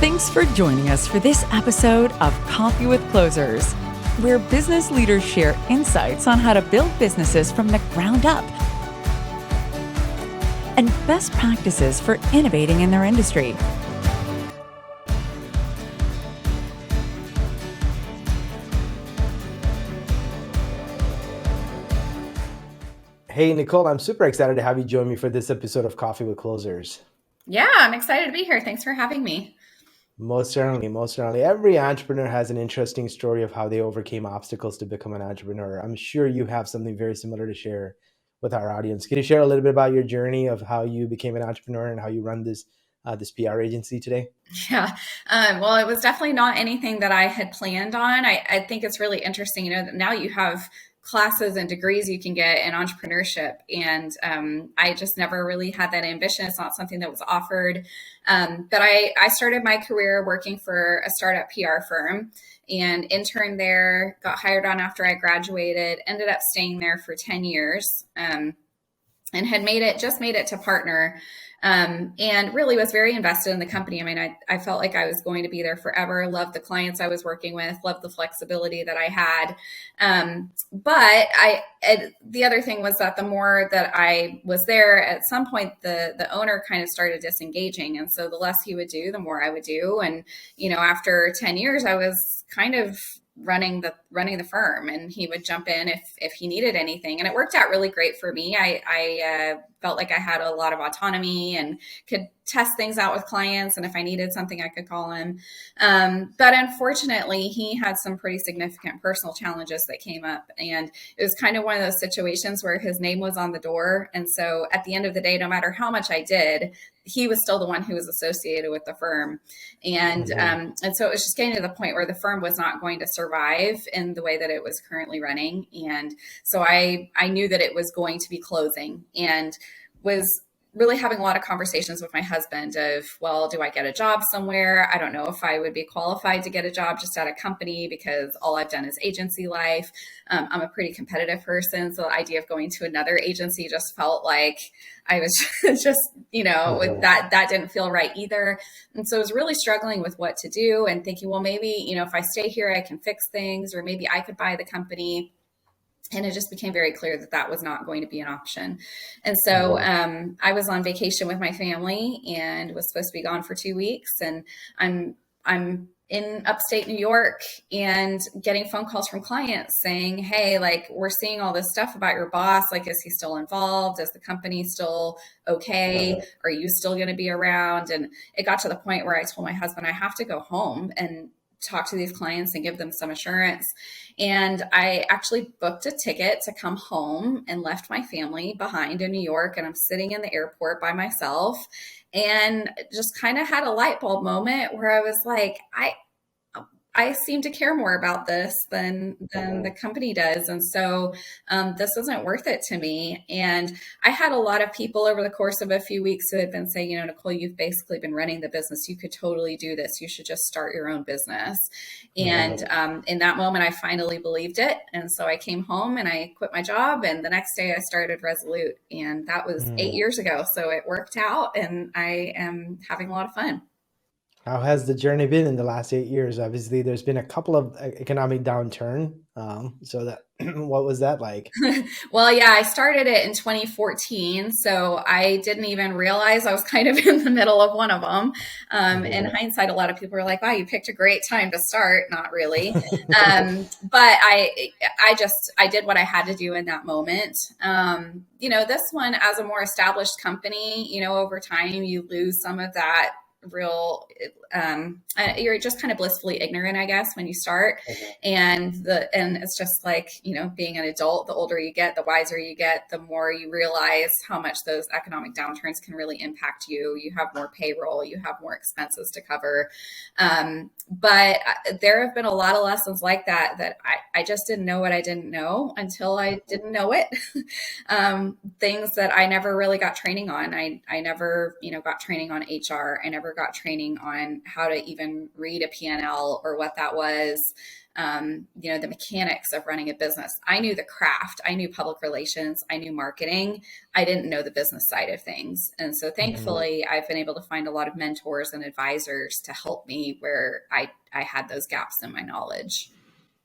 Thanks for joining us for this episode of Coffee with Closers, where business leaders share insights on how to build businesses from the ground up and best practices for innovating in their industry. Hey, Nicole, I'm super excited to have you join me for this episode of Coffee with Closers. Yeah, I'm excited to be here. Thanks for having me. Most certainly, most certainly. Every entrepreneur has an interesting story of how they overcame obstacles to become an entrepreneur. I'm sure you have something very similar to share with our audience. Can you share a little bit about your journey of how you became an entrepreneur and how you run this PR agency today? Yeah. Well, it was definitely not anything that I had planned on. I think it's really interesting, that now you have classes and degrees you can get in entrepreneurship. And I just never really had that ambition. It's not something that was offered. But I started my career working for a startup PR firm and interned there, got hired on after I graduated, ended up staying there for 10 years and had made it to partner. And really was very invested in the company. I mean, I felt like I was going to be there forever, loved the clients I was working with, loved the flexibility that I had. But the other thing was that the more that I was there, at some point, the owner kind of started disengaging. And so the less he would do, the more I would do. And, after 10 years, I was kind of running the firm, and he would jump in if he needed anything. And it worked out really great for me. I felt like I had a lot of autonomy and could test things out with clients. And if I needed something, I could call him. But unfortunately, he had some pretty significant personal challenges that came up. And it was kind of one of those situations where his name was on the door. And so at the end of the day, no matter how much I did, he was still the one who was associated with the firm. And so it was just getting to the point where the firm was not going to survive in the way that it was currently running. And so I knew that it was going to be closing, and was really having a lot of conversations with my husband of, well, do I get a job somewhere? I don't know if I would be qualified to get a job just at a company because all I've done is agency life. I'm a pretty competitive person. So the idea of going to another agency just felt like I was just, with that didn't feel right either. And so I was really struggling with what to do and thinking, well, maybe, if I stay here, I can fix things, or maybe I could buy the company. And it just became very clear that that was not going to be an option. And so I was on vacation with my family and was supposed to be gone for 2 weeks. And I'm in upstate New York and getting phone calls from clients saying, hey, like, we're seeing all this stuff about your boss. Like, is he still involved? Is the company still okay? Are you still going to be around? And it got to the point where I told my husband, I have to go home and talk to these clients and give them some assurance. And I actually booked a ticket to come home and left my family behind in New York. And I'm sitting in the airport by myself and just kind of had a light bulb moment where I was like, I seem to care more about this than the company does. And so this wasn't worth it to me. And I had a lot of people over the course of a few weeks who had been saying, Nicole, you've basically been running the business. You could totally do this. You should just start your own business. And in that moment, I finally believed it. And so I came home and I quit my job. And the next day I started Resolute. And that was 8 years ago. So it worked out and I am having a lot of fun. How has the journey been in the last 8 years? Obviously, there's been a couple of economic downturn. What was that like? Well, yeah, I started it in 2014. So I didn't even realize I was kind of in the middle of one of them. In hindsight, a lot of people are like, wow, you picked a great time to start. Not really. But I did what I had to do in that moment. This one, as a more established company, over time, you lose some of that real you're just kind of blissfully ignorant, I guess, when you start. And it's just like, being an adult, the older you get, the wiser you get, the more you realize how much those economic downturns can really impact you. You have more payroll, you have more expenses to cover. But there have been a lot of lessons like that I just didn't know what I didn't know until I didn't know it. Things that I never really got training on. I never, got training on HR. I never never got training on how to even read a P&L or what that was. The mechanics of running a business. I knew the craft. I knew public relations. I knew marketing. I didn't know the business side of things. And so thankfully, I've been able to find a lot of mentors and advisors to help me where I had those gaps in my knowledge.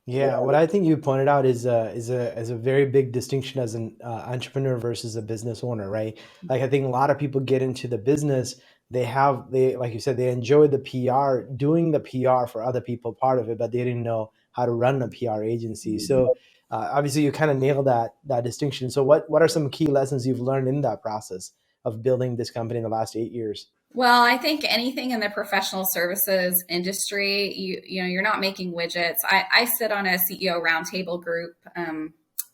Yeah, what I think you pointed out is a very big distinction as an entrepreneur versus a business owner, right? Like I think a lot of people get into the business, they like you said, they enjoy the PR, doing the PR for other people, part of it, but they didn't know how to run a PR agency. So obviously, you kind of nailed that distinction. So what are some key lessons you've learned in that process of building this company in the last 8 years? Well, I think anything in the professional services industry, you're not making widgets. I sit on a CEO roundtable group,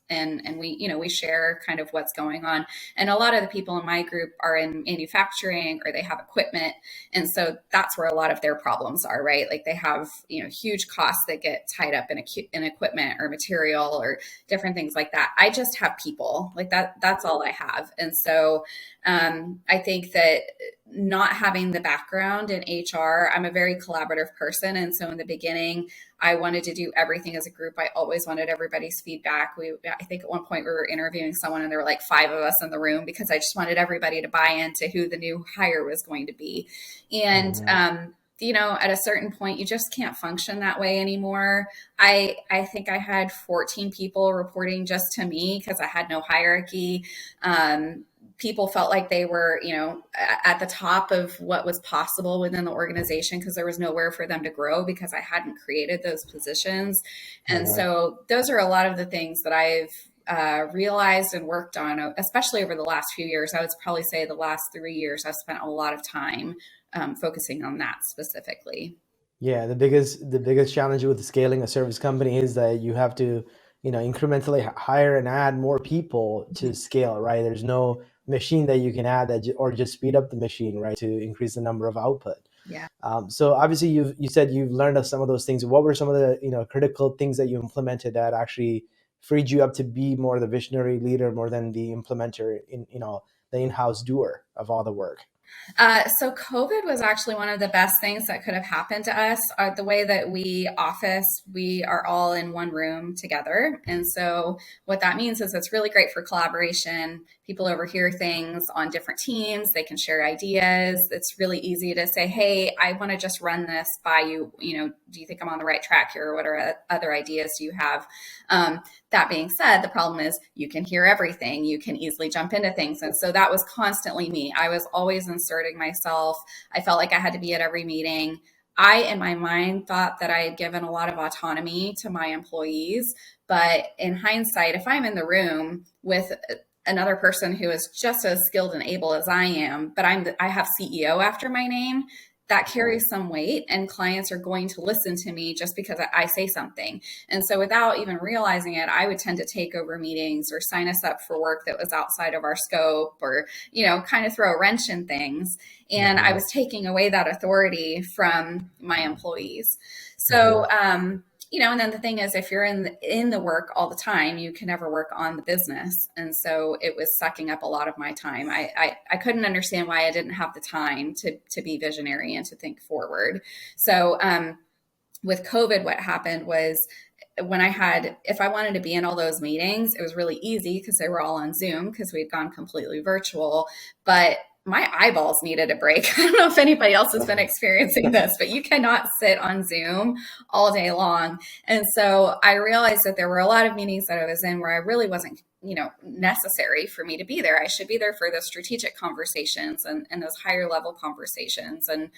and we share kind of what's going on. And a lot of the people in my group are in manufacturing or they have equipment, and so that's where a lot of their problems are, right? Like they have huge costs that get tied up in equipment or material or different things like that. I just have people like that. That's all I have, and so I think that not having the background in HR, I'm a very collaborative person. And so in the beginning, I wanted to do everything as a group. I always wanted everybody's feedback. I think at one point we were interviewing someone and there were like 5 of us in the room because I just wanted everybody to buy into who the new hire was going to be. And, at a certain point, you just can't function that way anymore. I think I had 14 people reporting just to me because I had no hierarchy. People felt like they were, at the top of what was possible within the organization because there was nowhere for them to grow because I hadn't created those positions. And so those are a lot of the things that I've realized and worked on, especially over the last few years. I would probably say the last 3 years, I've spent a lot of time focusing on that specifically. Yeah, the biggest challenge with scaling a service company is that you have to, incrementally hire and add more people to scale, right? There's no machine that you can add or just speed up the machine, right, to increase the number of output. Yeah. So obviously you said you've learned of some of those things. What were some of the critical things that you implemented that actually freed you up to be more the visionary leader more than the implementer the in-house doer of all the work? So COVID was actually one of the best things that could have happened to us. The way that we are all in one room together. And so what that means is it's really great for collaboration. People overhear things on different teams. They can share ideas. It's really easy to say, hey, I want to just run this by you. Do you think I'm on the right track here? What other ideas do you have? That being said, the problem is you can hear everything. You can easily jump into things. And so that was constantly me. I was always inserting myself. I felt like I had to be at every meeting. I, in my mind, thought that I had given a lot of autonomy to my employees. But in hindsight, if I'm in the room with another person who is just as skilled and able as I am, but I have CEO after my name, that carries some weight and clients are going to listen to me just because I say something. And so without even realizing it, I would tend to take over meetings or sign us up for work that was outside of our scope or, kind of throw a wrench in things. And I was taking away that authority from my employees. So, and then the thing is, if you're in the work all the time, you can never work on the business. And so it was sucking up a lot of my time. I couldn't understand why I didn't have the time to be visionary and to think forward. So with COVID, what happened was if I wanted to be in all those meetings, it was really easy because they were all on Zoom because we'd gone completely virtual. But my eyeballs needed a break. I don't know if anybody else has been experiencing this, but you cannot sit on Zoom all day long. And so I realized that there were a lot of meetings that I was in where I really wasn't, necessary for me to be there. I should be there for the strategic conversations and those higher level conversations. And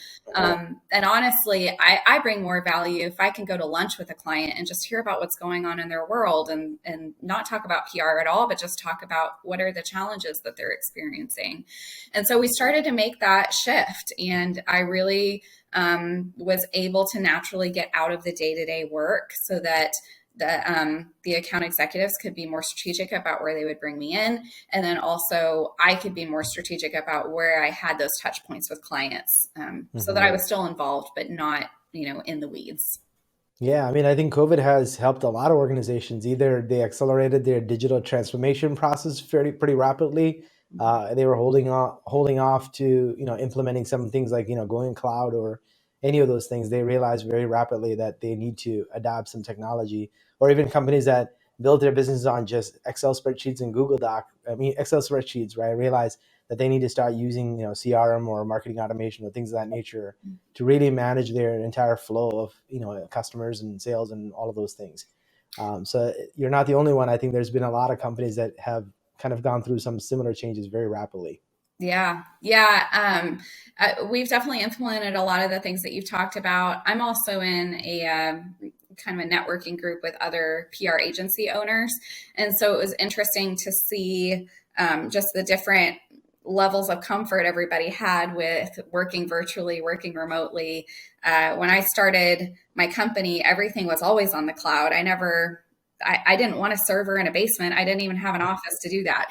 honestly, I bring more value if I can go to lunch with a client and just hear about what's going on in their world and not talk about PR at all, but just talk about what are the challenges that they're experiencing. And so we started to make that shift. And I really was able to naturally get out of the day-to-day work so that the account executives could be more strategic about where they would bring me in. And then also I could be more strategic about where I had those touch points with clients so that I was still involved, but not, in the weeds. Yeah, I mean, I think COVID has helped a lot of organizations. Either they accelerated their digital transformation process pretty rapidly, They were holding off to, implementing some things like, going cloud or any of those things. They realized very rapidly that they need to adapt some technology, or even companies that build their businesses on just Excel spreadsheets and Excel spreadsheets, right? Realize that they need to start using, CRM or marketing automation or things of that nature to really manage their entire flow of, customers and sales and all of those things. So you're not the only one. I think there's been a lot of companies that have kind of gone through some similar changes very rapidly. Yeah, we've definitely implemented a lot of the things that you've talked about. I'm also in a kind of a networking group with other PR agency owners, and so it was interesting to see just the different levels of comfort everybody had with working virtually, working remotely. When I started my company, everything was always on the cloud. I didn't want a server in a basement. I didn't even have an office to do that,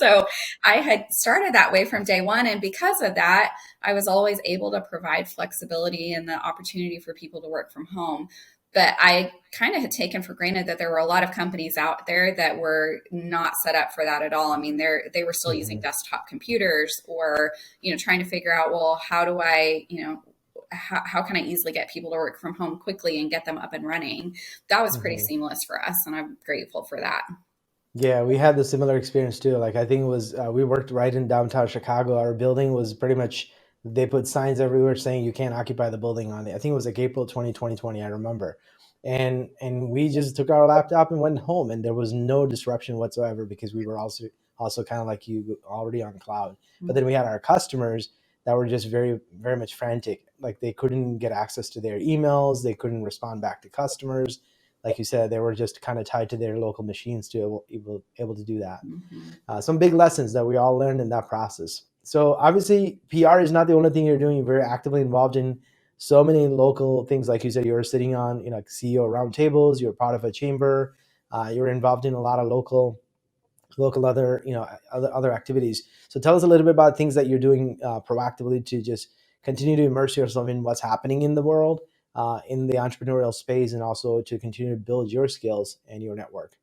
So I had started that way from day one. And because of that, I was always able to provide flexibility and the opportunity for people to work from home. But I kind of had taken for granted that there were a lot of companies out there that were not set up for that at all. I mean, they were still using desktop computers or, trying to figure out, well, how do I, how can I easily get people to work from home quickly and get them up and running? That was pretty seamless for us, and I'm grateful for that. Yeah, we had the similar experience too. Like I think it was we worked right in downtown Chicago. Our building was pretty much, they put signs everywhere saying you can't occupy the building on it. I think it was like April 2020. I remember. And we just took our laptop and went home, and there was no disruption whatsoever because we were also kind of like you, already on cloud. But then we had our customers that were just very, very much frantic. Like they couldn't get access to their emails, they couldn't respond back to customers. Like you said, they were just kind of tied to their local machines to able to do that. Some big lessons that we all learned in that process. So obviously, PR is not the only thing you're doing. You're very actively involved in so many local things. Like you said, you're sitting on, like CEO roundtables. You're part of a chamber. You're involved in a lot of local other, other activities. So tell us a little bit about things that you're doing proactively to just continue to immerse yourself in what's happening in the world, in the entrepreneurial space, and also to continue to build your skills and your network.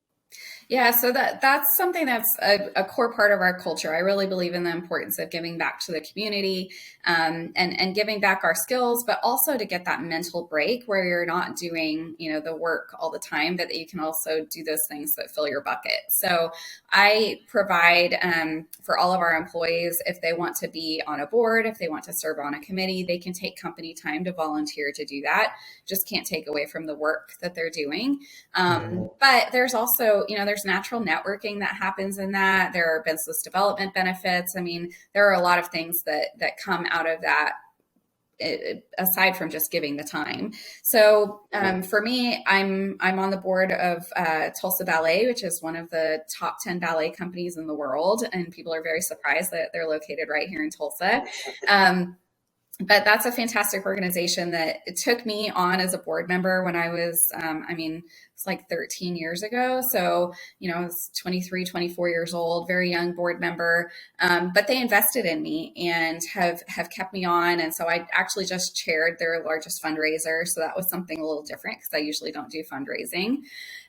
Yeah, so that's something that's a core part of our culture. I really believe in the importance of giving back to the community, and giving back our skills, but also to get that mental break where you're not doing, the work all the time, but that you can also do those things that fill your bucket. So I provide for all of our employees, if they want to be on a board, if they want to serve on a committee, they can take company time to volunteer to do that. Just can't take away from the work that they're doing. But there's also, there's natural networking that happens in that. There are business development benefits. I mean, there are a lot of things that come out of that, aside from just giving the time. So for me, I'm on the board of Tulsa Ballet, which is one of the top 10 ballet companies in the world. And people are very surprised that they're located right here in Tulsa. But that's a fantastic organization that it took me on as a board member when I was, it's like 13 years ago. So, I was 23, 24 years old, very young board member. But they invested in me and have kept me on. And so I actually just chaired their largest fundraiser. So that was something a little different because I usually don't do fundraising.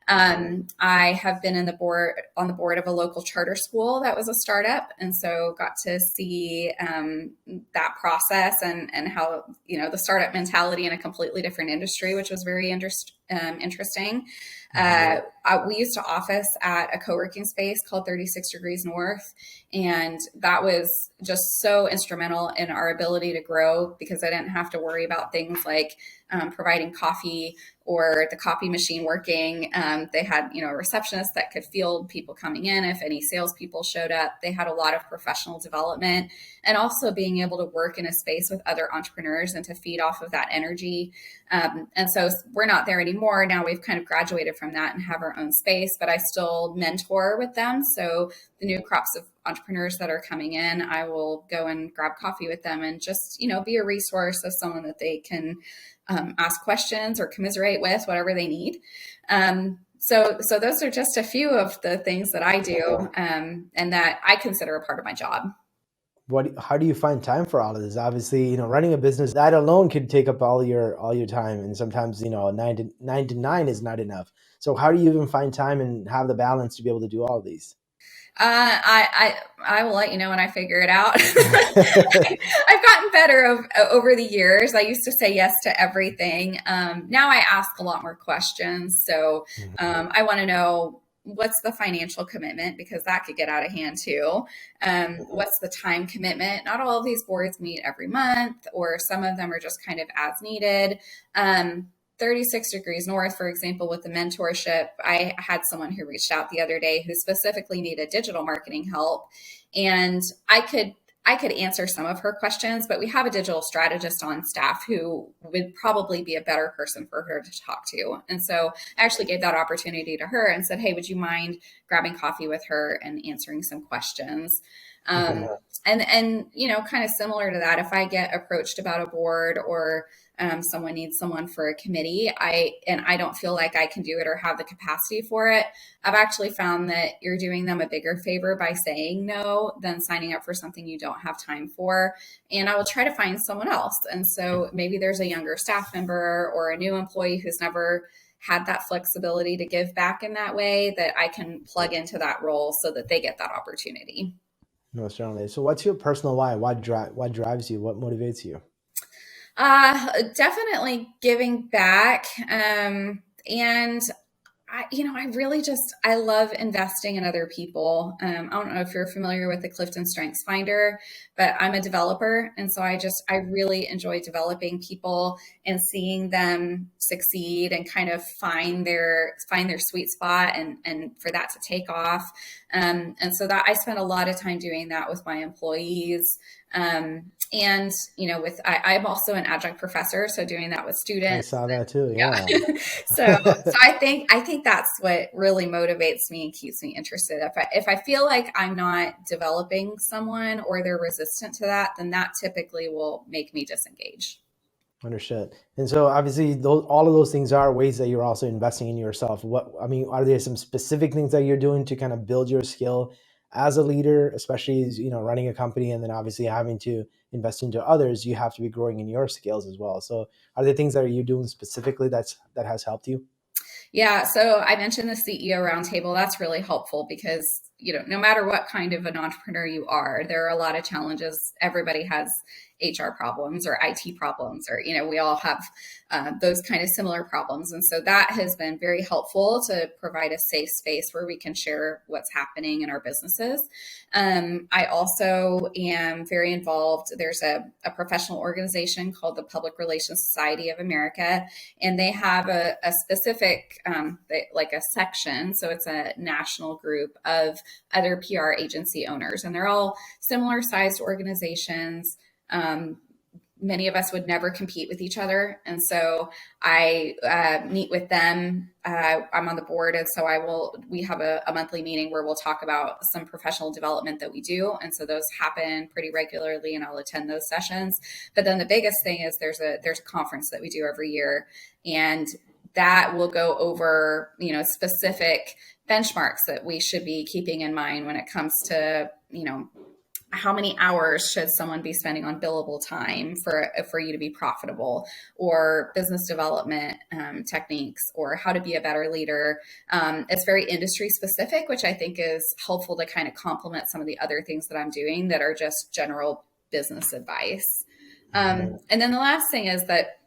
I have been on the board of a local charter school that was a startup. And so got to see that process and how, the startup mentality in a completely different industry, which was very interesting. We used to office at a co-working space called 36 Degrees North. And that was just so instrumental in our ability to grow because I didn't have to worry about things like providing coffee or the copy machine working. They had, a receptionist that could field people coming in if any salespeople showed up. They had a lot of professional development and also being able to work in a space with other entrepreneurs and to feed off of that energy. And so we're not there anymore. Now we've kind of graduated from that and have our own space, but I still mentor with them. So the new crops of entrepreneurs that are coming in, I will go and grab coffee with them and just, be a resource of someone that they can ask questions or commiserate with, whatever they need. So those are just a few of the things that I do and that I consider a part of my job. How do you find time for all of this? Obviously, running a business that alone could take up all your time, and sometimes, 9 to 9 is not enough. So how do you even find time and have the balance to be able to do all of these? I will let you know when I figure it out. I've gotten better over the years. I used to say yes to everything. Now I ask a lot more questions. So I want to know what's the financial commitment, because that could get out of hand too. What's the time commitment? Not all of these boards meet every month, or some of them are just kind of as needed. 36 Degrees North, for example, with the mentorship, I had someone who reached out the other day who specifically needed digital marketing help. And I could answer some of her questions, but we have a digital strategist on staff who would probably be a better person for her to talk to. And so I actually gave that opportunity to her and said, hey, would you mind grabbing coffee with her and answering some questions? And kind of similar to that, if I get approached about a board, or someone needs someone for a committee, I don't feel like I can do it or have the capacity for it, I've actually found that you're doing them a bigger favor by saying no than signing up for something you don't have time for. And I will try to find someone else. And so maybe there's a younger staff member or a new employee who's never had that flexibility to give back in that way, that I can plug into that role so that they get that opportunity. No, certainly. So what's your personal why? What drives you? What motivates you? Definitely giving back. And I really I love investing in other people. I don't know if you're familiar with the Clifton Strengths Finder, but I'm a developer. And so I really enjoy developing people and seeing them succeed and kind of find their sweet spot, and for that to take off. And so that I spend a lot of time doing that with my employees. And I'm also an adjunct professor, so doing that with students. I saw that too. Yeah. So I think that's what really motivates me and keeps me interested. If I feel like I'm not developing someone, or they're resistant to that, then that typically will make me disengage. Understood. And so obviously all of those things are ways that you're also investing in yourself. Are there some specific things that you're doing to kind of build your skill as a leader, especially as, running a company, and then obviously having to invest into others, you have to be growing in your skills as well. So are there things that you're doing specifically that has helped you? Yeah. So I mentioned the CEO roundtable. That's really helpful because, no matter what kind of an entrepreneur you are, there are a lot of challenges. Everybody has HR problems or IT problems, or, we all have those kind of similar problems. And so that has been very helpful to provide a safe space where we can share what's happening in our businesses. I also am very involved. There's a professional organization called the Public Relations Society of America, and they have a specific, like a section. So it's a national group of other PR agency owners, and they're all similar sized organizations. Many of us would never compete with each other. And so I meet with them. I'm on the board. And so we have a monthly meeting where we'll talk about some professional development that we do. And so those happen pretty regularly, and I'll attend those sessions. But then the biggest thing is there's a conference that we do every year, and that will go over, specific benchmarks that we should be keeping in mind when it comes to, how many hours should someone be spending on billable time for you to be profitable, or business development techniques, or how to be a better leader. It's very industry specific, which I think is helpful to kind of complement some of the other things that I'm doing that are just general business advice. And then the last thing is that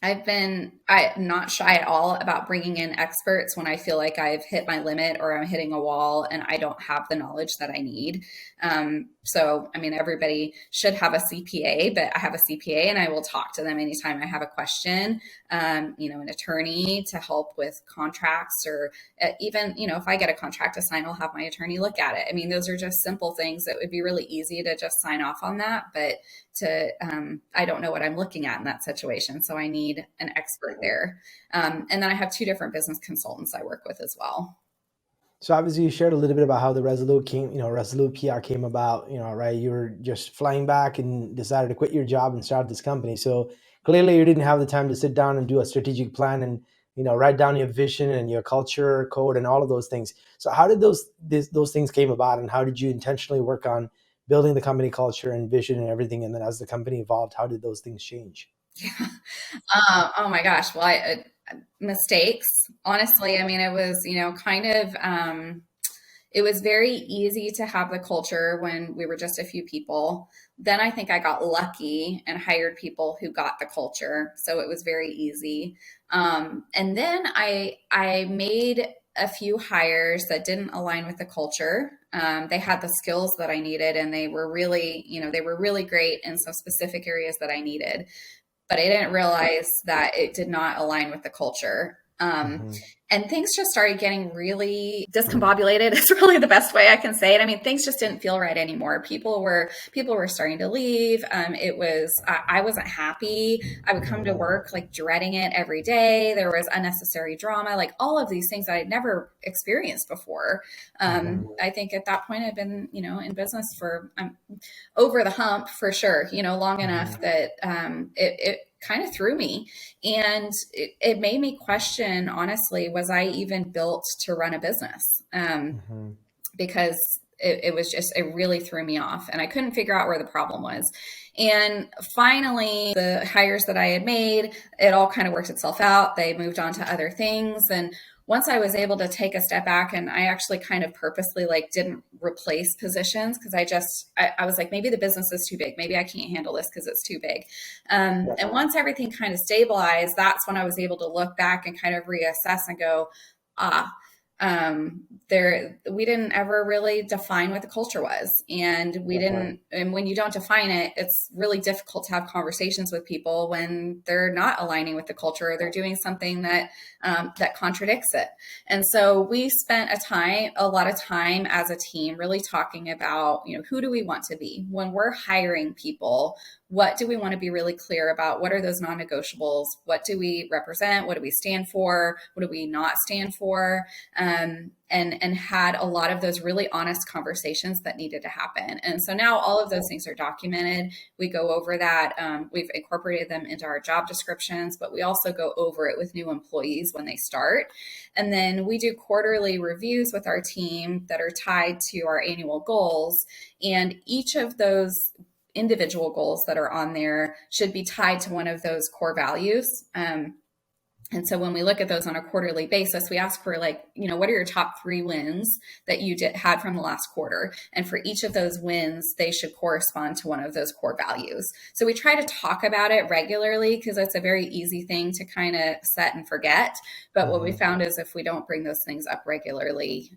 I'm not shy at all about bringing in experts when I feel like I've hit my limit, or I'm hitting a wall and I don't have the knowledge that I need. Everybody should have a CPA, but I have a CPA and I will talk to them anytime I have a question. An attorney to help with contracts, or even, if I get a contract to sign, I'll have my attorney look at it. Those are just simple things that would be really easy to just sign off on that, but I don't know what I'm looking at in that situation. So I need an expert there. And then I have 2 different business consultants I work with as well. So obviously you shared a little bit about how the Resolute PR came about, right? You were just flying back and decided to quit your job and start this company. So clearly you didn't have the time to sit down and do a strategic plan and, write down your vision and your culture code and all of those things. So how did those things came about, and how did you intentionally work on building the company culture and vision and everything? And then as the company evolved, how did those things change? Yeah. Oh my gosh. Well, mistakes, honestly. It was, it was very easy to have the culture when we were just a few people. Then I think I got lucky and hired people who got the culture. So it was very easy. And then I made a few hires that didn't align with the culture. They had the skills that I needed, and they were really, they were really great in some specific areas that I needed, but I didn't realize that it did not align with the culture. And things just started getting really discombobulated. It's really the best way I can say it. I mean, things just didn't feel right anymore. People were starting to leave. I wasn't happy. I would come to work like dreading it every day. There was unnecessary drama, like all of these things that I'd never experienced before. I think at that point I'd been, in business for over the hump for sure, long enough that it kind of threw me, and it made me question, honestly, was I even built to run a business? Because it really threw me off, and I couldn't figure out where the problem was. And finally, the hires that I had made, it all kind of worked itself out. They moved on to other things. And once I was able to take a step back, and I actually kind of purposely didn't replace positions, because I was like, maybe the business is too big. Maybe I can't handle this because it's too big. And once everything kind of stabilized, that's when I was able to look back and kind of reassess and go, we didn't ever really define what the culture was, and and when you don't define it, it's really difficult to have conversations with people when they're not aligning with the culture, or they're doing something that contradicts it. And so we spent a lot of time as a team really talking about, who do we want to be when we're hiring people? What do we want to be really clear about? What are those non-negotiables? What do we represent? What do we stand for? What do we not stand for? And had a lot of those really honest conversations that needed to happen. And so now all of those things are documented. We go over that. We've incorporated them into our job descriptions, but we also go over it with new employees when they start. And then we do quarterly reviews with our team that are tied to our annual goals. And each of those individual goals that are on there should be tied to one of those core values. And so when we look at those on a quarterly basis, we ask for what are your top 3 wins that you had from the last quarter? And for each of those wins, they should correspond to one of those core values. So we try to talk about it regularly, because it's a very easy thing to kind of set and forget. But what we found is if we don't bring those things up regularly,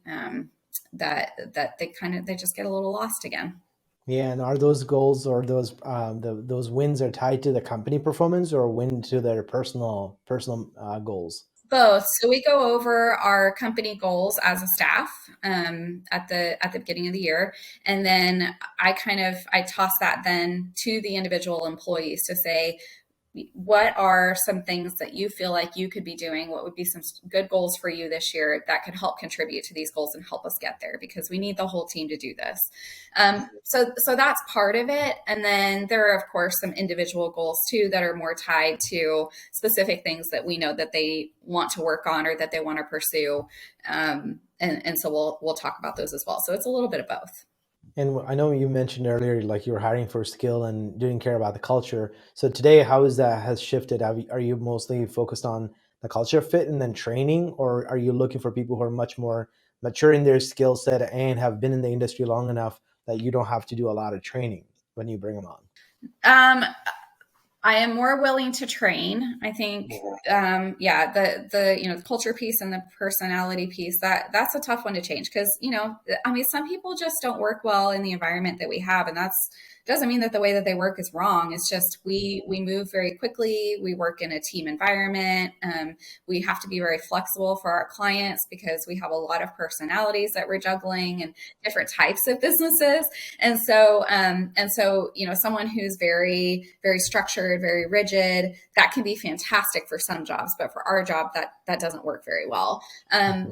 that they just get a little lost again. Yeah, and are those goals or those wins are tied to the company performance, or win to their personal goals? Both. So we go over our company goals as a staff at the beginning of the year, and then I toss that then to the individual employees to say, what are some things that you feel like you could be doing? What would be some good goals for you this year that could help contribute to these goals and help us get there? Because we need the whole team to do this. So that's part of it. And then there are, of course, some individual goals too that are more tied to specific things that we know that they want to work on or that they want to pursue. And so we'll talk about those as well. So it's a little bit of both. And I know you mentioned earlier, you were hiring for skill and didn't care about the culture. So today, how has shifted? Are you mostly focused on the culture fit and then training, or are you looking for people who are much more mature in their skill set and have been in the industry long enough that you don't have to do a lot of training when you bring them on? I am more willing to train. I think, the culture piece and the personality piece, that's a tough one to change, because, some people just don't work well in the environment that we have. And that's doesn't mean that the way that they work is wrong. It's just we move very quickly. We work in a team environment. We have to be very flexible for our clients, because we have a lot of personalities that we're juggling and different types of businesses. And so, someone who's very, very structured, very rigid, that can be fantastic for some jobs, but for our job, that doesn't work very well.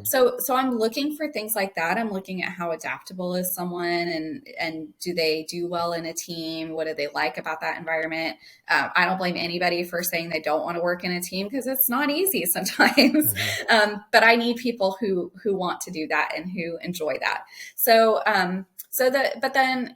So I'm looking for things like that. I'm looking at how adaptable is someone, and do they do well in a team? What do they like about that environment? I don't blame anybody for saying they don't want to work in a team, because it's not easy sometimes. But I need people who want to do that and who enjoy that. But then,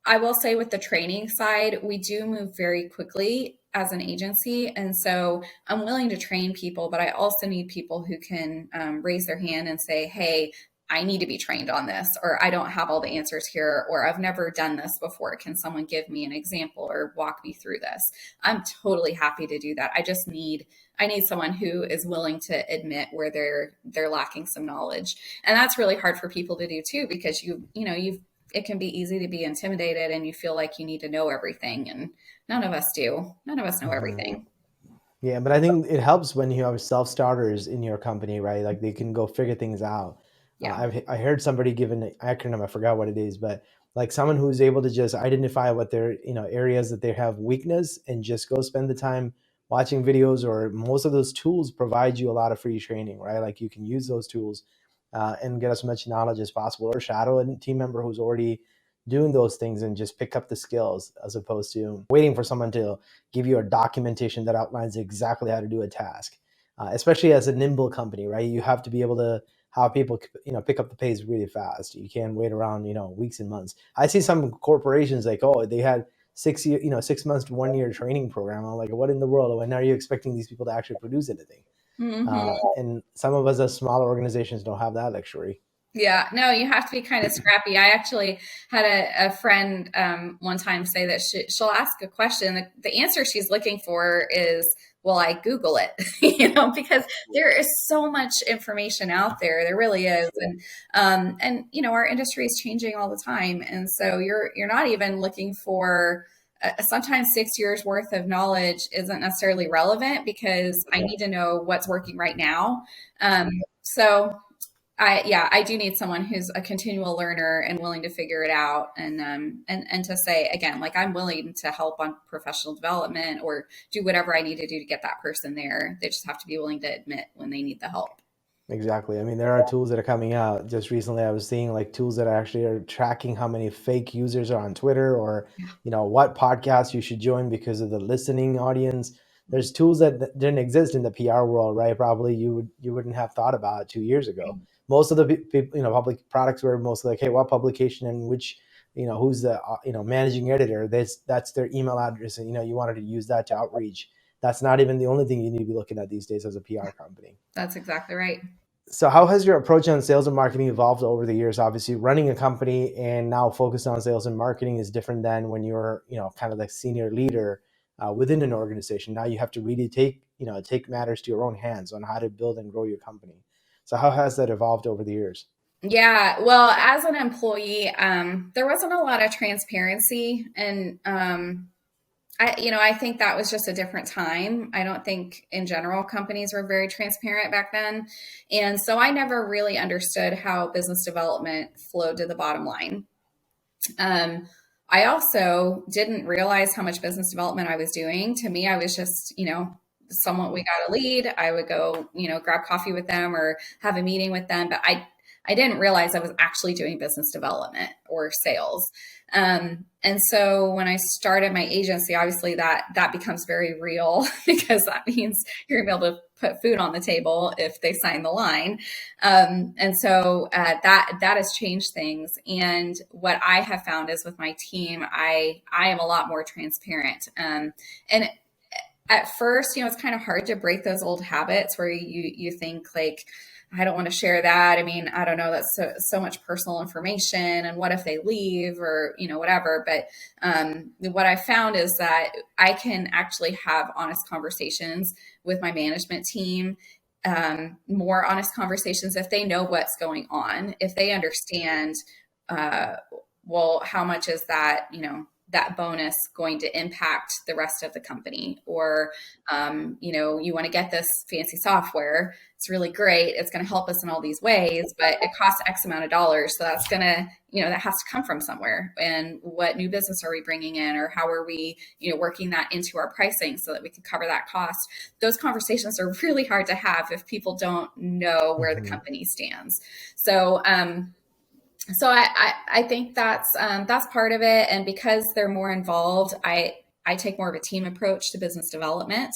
I will say with the training side, we do move very quickly as an agency. And so I'm willing to train people, but I also need people who can raise their hand and say, hey, I need to be trained on this, or I don't have all the answers here, or I've never done this before. Can someone give me an example or walk me through this? I'm totally happy to do that. I need someone who is willing to admit where they're lacking some knowledge. And that's really hard for people to do too, because it can be easy to be intimidated and you feel like you need to know everything, and none of us do. None of us know everything. Yeah, but I think it helps when you have self-starters in your company, right? Like they can go figure things out. Yeah. I heard somebody give an acronym, I forgot what it is, but like someone who's able to just identify what their, areas that they have weakness and just go spend the time watching videos, or most of those tools provide you a lot of free training, right? Like you can use those tools and get as much knowledge as possible, or shadow a team member who's already doing those things and just pick up the skills, as opposed to waiting for someone to give you a documentation that outlines exactly how to do a task. Especially as a nimble company, right? You have to be able to have people, pick up the pace really fast. You can't wait around, weeks and months. I see some corporations like, oh, they had 6 months to 1 year training program. I'm like, what in the world? When are you expecting these people to actually produce anything? Mm-hmm. And some of us as smaller organizations don't have that luxury. Yeah, no, you have to be kind of scrappy. I actually had a friend one time say that she'll ask a question. The answer she's looking for is, well, I Google it, because there is so much information out there. There really is. And our industry is changing all the time. And so you're not even looking for sometimes 6 years worth of knowledge isn't necessarily relevant, because I need to know what's working right now. So I do need someone who's a continual learner and willing to figure it out, and to say again, like, I'm willing to help on professional development or do whatever I need to do to get that person there. They just have to be willing to admit when they need the help. Exactly. I mean, there are tools that are coming out. Just recently, I was seeing like tools that actually are tracking how many fake users are on Twitter, or, what podcasts you should join because of the listening audience. There's tools that didn't exist in the PR world, right? Probably you wouldn't have thought about 2 years ago. Most of the people, public products were mostly like, hey, what publication and which, who's the, managing editor. That's their email address, and you wanted to use that to outreach. That's not even the only thing you need to be looking at these days as a PR company. That's exactly right. So how has your approach on sales and marketing evolved over the years? Obviously, running a company and now focused on sales and marketing is different than when you're, kind of the senior leader within an organization. Now you have to really take matters to your own hands on how to build and grow your company. So how has that evolved over the years? Yeah, well, as an employee, there wasn't a lot of transparency, and I think that was just a different time. I don't think in general companies were very transparent back then. And so I never really understood how business development flowed to the bottom line. I also didn't realize how much business development I was doing. To me, I was just, someone, we got a lead, I would go, grab coffee with them or have a meeting with them. But I didn't realize I was actually doing business development or sales. And so when I started my agency, obviously that becomes very real, because that means you're gonna be able to put food on the table if they sign the line. And so that has changed things. And what I have found is with my team, I am a lot more transparent. And at first, it's kind of hard to break those old habits where you think like, I don't want to share that. I mean, I don't know, that's so much personal information. And what if they leave, or, whatever. But what I found is that I can actually have honest conversations with my management team, more honest conversations if they know what's going on, if they understand, well, how much is that, that bonus going to impact the rest of the company, or, you want to get this fancy software. It's really great. It's going to help us in all these ways, but it costs X amount of dollars. So that's going to, that has to come from somewhere. And what new business are we bringing in, or how are we, working that into our pricing so that we can cover that cost? Those conversations are really hard to have if people don't know where the company stands. So I think that's part of it. And because they're more involved, I take more of a team approach to business development.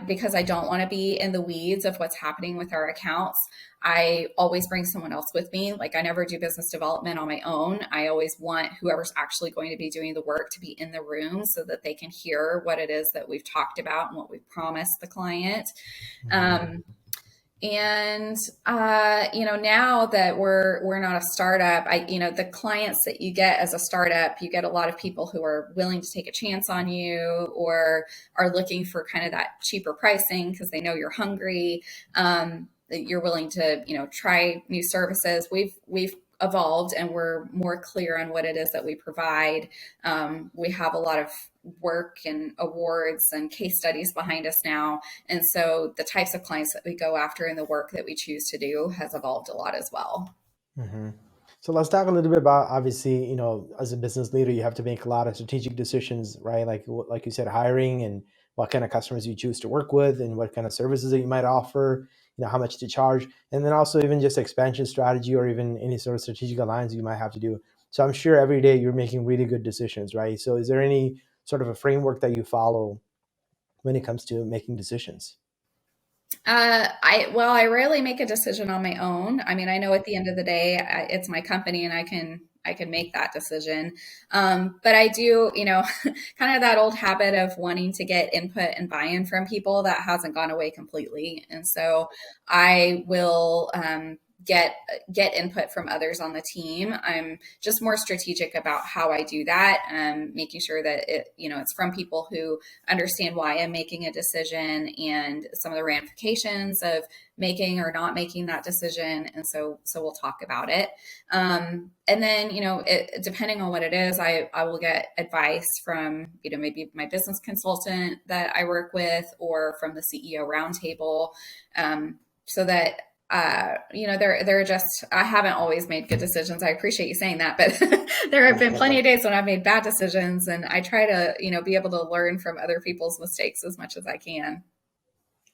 Because I don't want to be in the weeds of what's happening with our accounts, I always bring someone else with me. Like, I never do business development on my own. I always want whoever's actually going to be doing the work to be in the room so that they can hear what it is that we've talked about and what we've promised the client. And now that we're not a startup, the clients that you get as a startup, you get a lot of people who are willing to take a chance on you, or are looking for kind of that cheaper pricing because they know you're hungry. That you're willing to try new services. We've evolved, and we're more clear on what it is that we provide. We have a lot of work and awards and case studies behind us now, and so the types of clients that we go after and the work that we choose to do has evolved a lot as well. Mm-hmm. So let's talk a little bit about, obviously, as a business leader, you have to make a lot of strategic decisions, right? Like you said, hiring and what kind of customers you choose to work with and what kind of services that you might offer, how much to charge, and then also even just expansion strategy or even any sort of strategic alliance you might have to do. So I'm sure every day you're making really good decisions, right? So is there any sort of a framework that you follow when it comes to making decisions? I rarely make a decision on my own. I mean, I know at the end of the day, it's my company, and I can make that decision. But I do, kind of that old habit of wanting to get input and buy-in from people that hasn't gone away completely. And so I will get get input from others on the team. I'm just more strategic about how I do that, making sure that it's from people who understand why I'm making a decision and some of the ramifications of making or not making that decision. And so we'll talk about it. And then, depending on what it is, I will get advice from, maybe my business consultant that I work with, or from the CEO roundtable, so that they're just, I haven't always made good decisions. I appreciate you saying that, but there have been plenty of days when I've made bad decisions, and I try to, be able to learn from other people's mistakes as much as I can.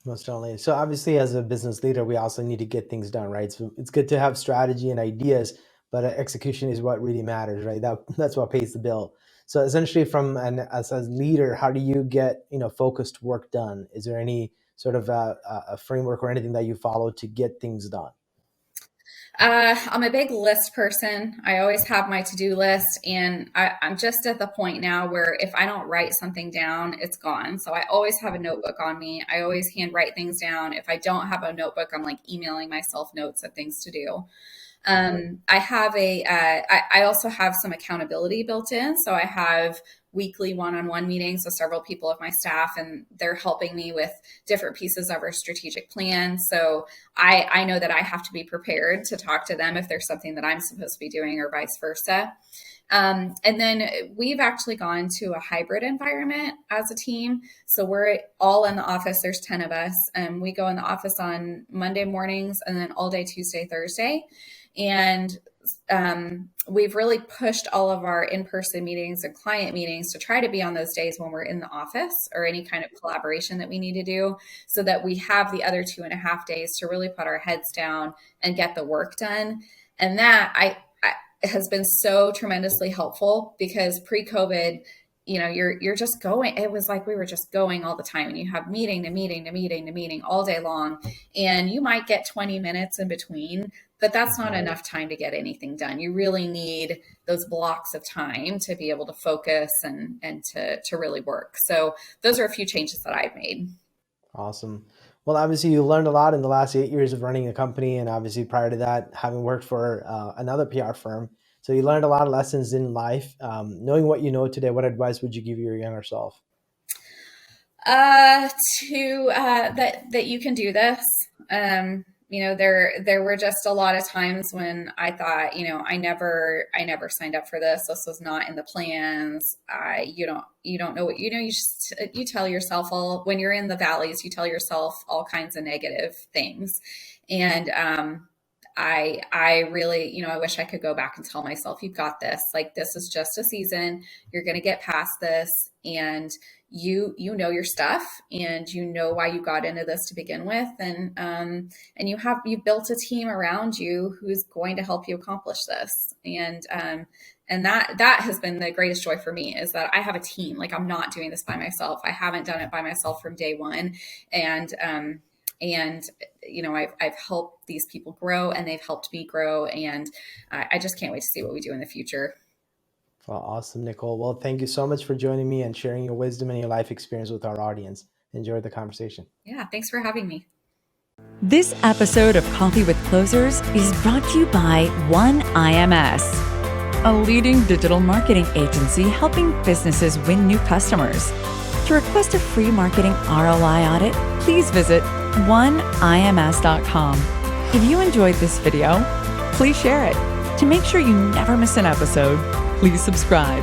Most definitely. So obviously, as a business leader, we also need to get things done, right? So it's good to have strategy and ideas, but execution is what really matters, right? That's what pays the bill. So essentially, as a leader, how do you get focused work done? Is there any sort of a framework or anything that you follow to get things done? I'm a big list person. I always have my to-do list, and I'm just at the point now where if I don't write something down, it's gone. So I always have a notebook on me. I always handwrite things down. If I don't have a notebook, I'm like emailing myself notes of things to do. I also have some accountability built in. So I have weekly one-on-one meetings with several people of my staff, and they're helping me with different pieces of our strategic plan. So I know that I have to be prepared to talk to them if there's something that I'm supposed to be doing, or vice versa. And then we've actually gone to a hybrid environment as a team. So we're all in the office. There's 10 of us. And we go in the office on Monday mornings, and then all day Tuesday, Thursday. And we've really pushed all of our in-person meetings and client meetings to try to be on those days when we're in the office, or any kind of collaboration that we need to do, so that we have the other 2.5 days to really put our heads down and get the work done. And that has been so tremendously helpful, because pre-COVID, you're just going. It was like we were just going all the time, and you have meeting to meeting to meeting to meeting all day long, and you might get 20 minutes in between, but that's not enough time to get anything done. You really need those blocks of time to be able to focus and to really work. So those are a few changes that I've made. Awesome. Well, obviously, you learned a lot in the last 8 years of running a company, and obviously, prior to that, having worked for another PR firm. So you learned a lot of lessons in life. Knowing what you know today, what advice would you give your younger self? To that you can do this. There were just a lot of times when I thought, I never signed up for this. This was not in the plans. You don't know what you tell yourself, when you're in the valleys, you tell yourself all kinds of negative things. And I really, I wish I could go back and tell myself, you've got this. Like, this is just a season. You're going to get past this, and you know your stuff, and you know why you got into this to begin with, and you've built a team around you who's going to help you accomplish this. And that has been the greatest joy for me, is that I have a team. Like, I'm not doing this by myself. I haven't done it by myself from day one, and I've helped these people grow, and they've helped me grow, and I just can't wait to see what we do in the future. Well, awesome, Nicole. Well, thank you so much for joining me and sharing your wisdom and your life experience with our audience. Enjoyed the conversation. Yeah, thanks for having me. This episode of Coffee with Closers is brought to you by One IMS, a leading digital marketing agency helping businesses win new customers. To request a free marketing ROI audit, please visit oneims.com. If you enjoyed this video, please share it. To make sure you never miss an episode, please subscribe.